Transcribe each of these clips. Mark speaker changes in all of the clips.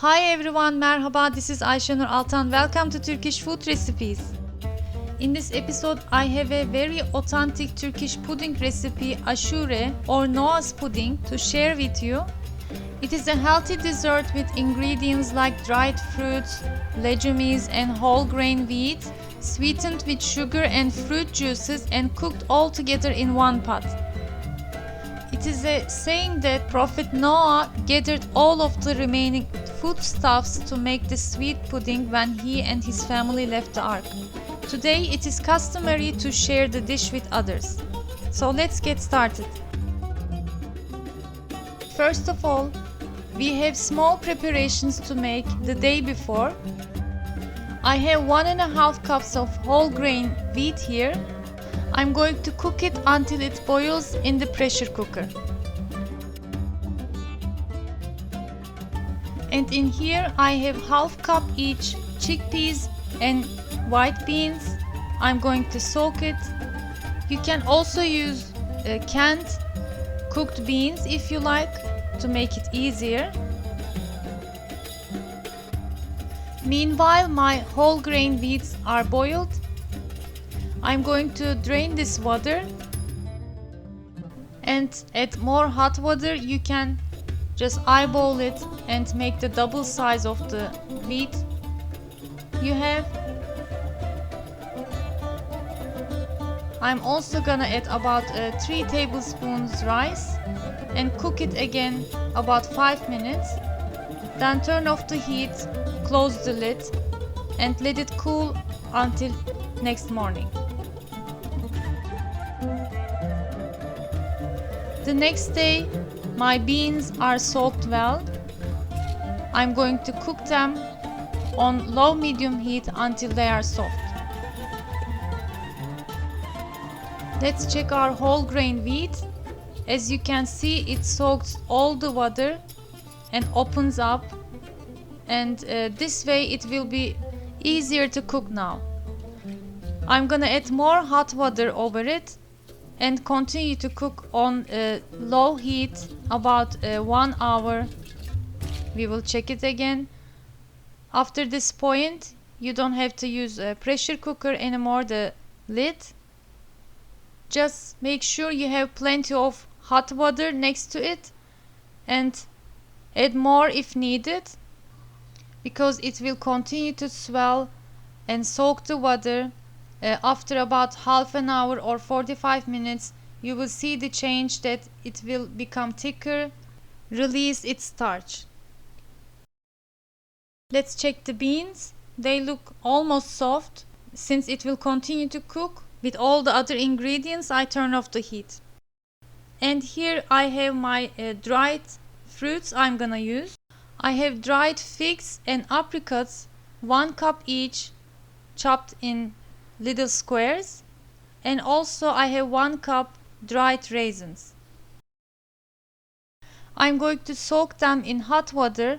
Speaker 1: Hi everyone, merhaba, this is Ayşenur Altan. Welcome to Turkish food recipes. In this episode, I have a very authentic Turkish pudding recipe, Ashure or Noah's pudding, to share with you. It is a healthy dessert with ingredients like dried fruits, legumes and whole grain wheat, sweetened with sugar and fruit juices and cooked all together in one pot. It is a saying that Prophet Noah gathered all of the remaining foodstuffs to make the sweet pudding when he and his family left the ark. Today it is customary to share the dish with others. So let's get started. First of all, we have small preparations to make the day before. I have 1.5 cups of whole grain wheat here. I'm going to cook it until it boils in the pressure cooker. And in here I have 1/2 cup each chickpeas and white beans. I'm going to soak it. You can also use canned cooked beans if you like, to make it easier. Meanwhile, my whole grain wheats are boiled. I'm going to drain this water and add more hot water. You can just eyeball it and make the double size of the wheat you have. I'm also gonna add about 3 tablespoons rice and cook it again about 5 minutes. Then turn off the heat, close the lid and let it cool until next morning. The next day, my beans are soaked well. I'm going to cook them on low-medium heat until they are soft. Let's check our whole grain wheat. As you can see, it soaks all the water and opens up, and this way it will be easier to cook now. I'm gonna add more hot water over it and continue to cook on low heat about 1 hour. We will check it again. After this point, you don't have to use a pressure cooker anymore, the lid. Just make sure you have plenty of hot water next to it and add more if needed, because it will continue to swell and soak the water. After about half an hour or 45 minutes, you will see the change, that it will become thicker, release its starch. Let's check the beans. They look almost soft. Since it will continue to cook with all the other ingredients, I turn off the heat. And here I have my dried fruits I'm gonna use. I have dried figs and apricots, 1 cup each, chopped in little squares, and also I have 1 cup dried raisins. I'm going to soak them in hot water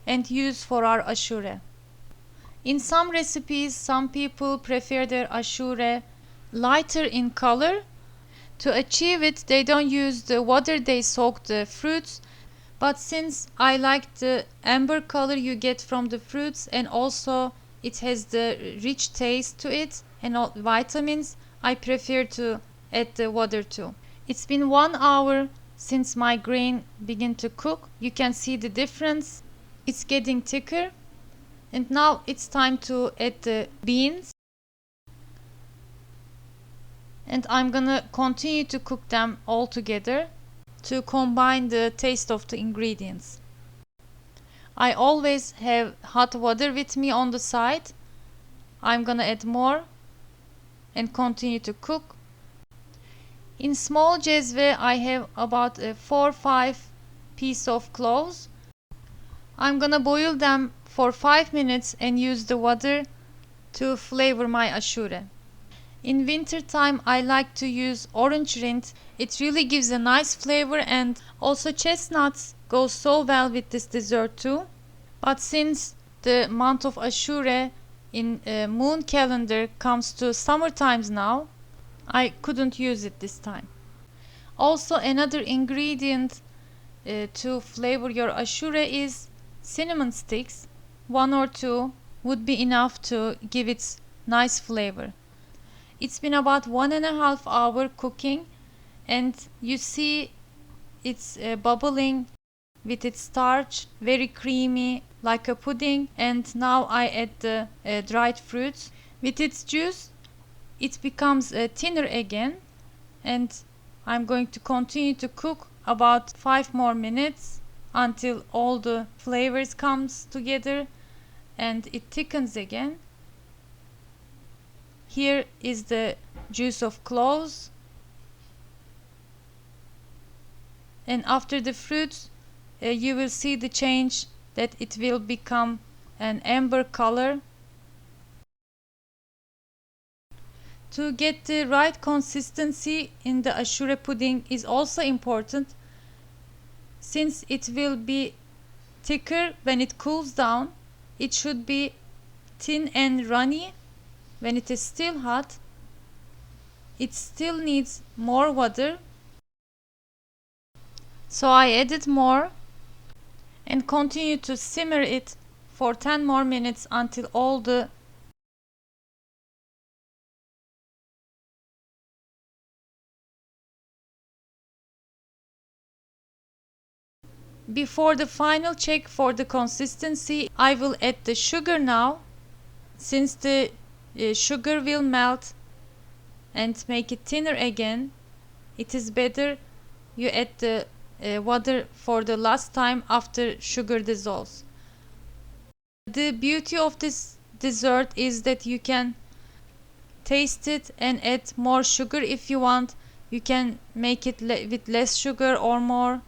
Speaker 1: and use for our ashure. In some recipes, some people prefer their ashure lighter in color. To achieve it, they don't use the water they soak the fruits, but since I like the amber color you get from the fruits, and also it has the rich taste to it and all vitamins, I prefer to add the water too. It's been 1 hour since my grain began to cook. You can see the difference. It's getting thicker. And now it's time to add the beans. And I'm gonna continue to cook them all together to combine the taste of the ingredients. I always have hot water with me on the side. I'm gonna add more and continue to cook. In small jezve I have about 4-5 pieces of cloves. I'm gonna boil them for 5 minutes and use the water to flavor my ashure. In winter time I like to use orange rind. It really gives a nice flavor, and also chestnuts go so well with this dessert too. But since the month of Ashure in moon calendar comes to summer times now, I couldn't use it this time. Also, another ingredient to flavor your ashure is cinnamon sticks, 1 or 2 would be enough to give it nice flavor. It's been about 1.5 hours cooking, and you see it's bubbling with its starch, very creamy like a pudding. And now I add the dried fruits. With its juice it becomes thinner again, and I'm going to continue to cook about 5 more minutes until all the flavors comes together and it thickens again. Here is the juice of cloves, and after the fruits you will see the change, that it will become an amber color. To get the right consistency in the Aşure pudding is also important, since it will be thicker when it cools down. It should be thin and runny when it is still hot. It still needs more water, so I added more and continue to simmer it for 10 more minutes until all the Before the final check for the consistency, I will add the sugar now. Since the sugar will melt and make it thinner again, it is better you add the water for the last time after sugar dissolves. The beauty of this dessert is that you can taste it and add more sugar if you want. You can make it with less sugar or more,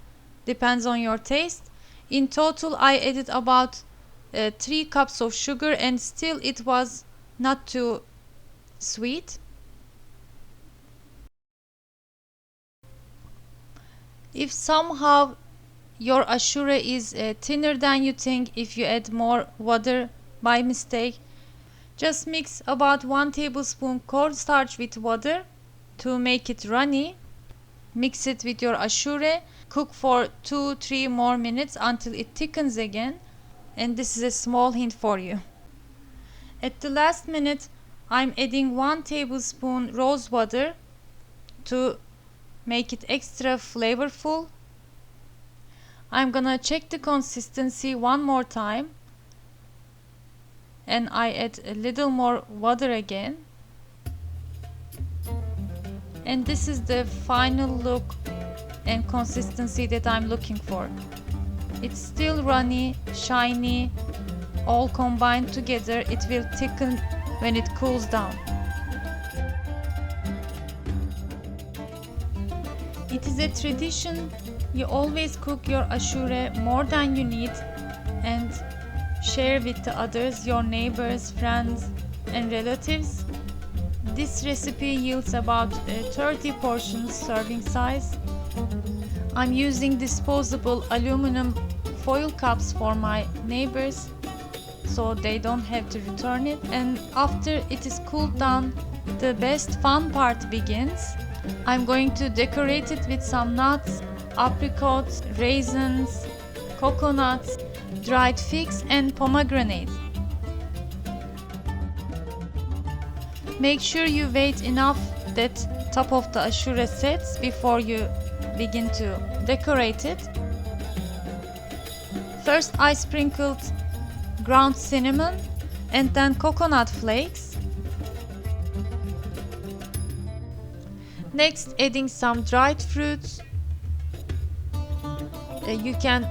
Speaker 1: depends on your taste. In total I added about 3 cups of sugar, and still it was not too sweet. If somehow your Ashura is thinner than you think, if you add more water by mistake, just mix about 1 tablespoon cornstarch with water to make it runny. Mix it with your Ashure, cook for 2-3 more minutes until it thickens again, and this is a small hint for you. At the last minute I'm adding 1 tablespoon rose water to make it extra flavorful. I'm gonna check the consistency one more time, and I add a little more water again. And this is the final look and consistency that I'm looking for. It's still runny, shiny, all combined together. It will thicken when it cools down. It is a tradition. You always cook your Ashure more than you need and share with the others, your neighbors, friends and relatives. This recipe yields about 30 portions serving size. I'm using disposable aluminum foil cups for my neighbors, so they don't have to return it. And after it is cooled down, the best fun part begins. I'm going to decorate it with some nuts, apricots, raisins, coconuts, dried figs and pomegranate. Make sure you wait enough that top of the Ashure sets before you begin to decorate it. First I sprinkled ground cinnamon and then coconut flakes. Next, adding some dried fruits. You can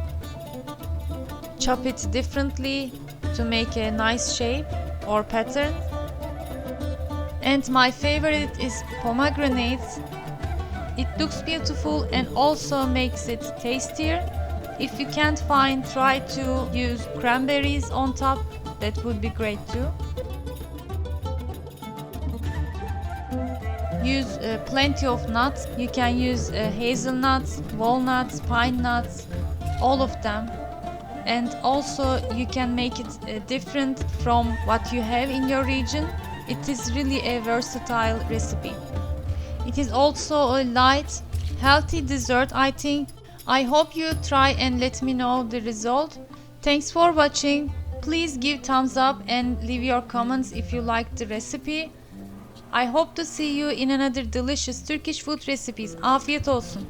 Speaker 1: chop it differently to make a nice shape or pattern. And my favorite is pomegranate. It looks beautiful and also makes it tastier. If you can't find, try to use cranberries on top. That would be great too. Use plenty of nuts. You can use hazelnuts, walnuts, pine nuts, all of them. And also you can make it different from what you have in your region. It is really a versatile recipe. It is also a light, healthy dessert, I think. I hope you try and let me know the result. Thanks for watching. Please give thumbs up and leave your comments if you liked the recipe. I hope to see you in another delicious Turkish food recipes. Afiyet olsun.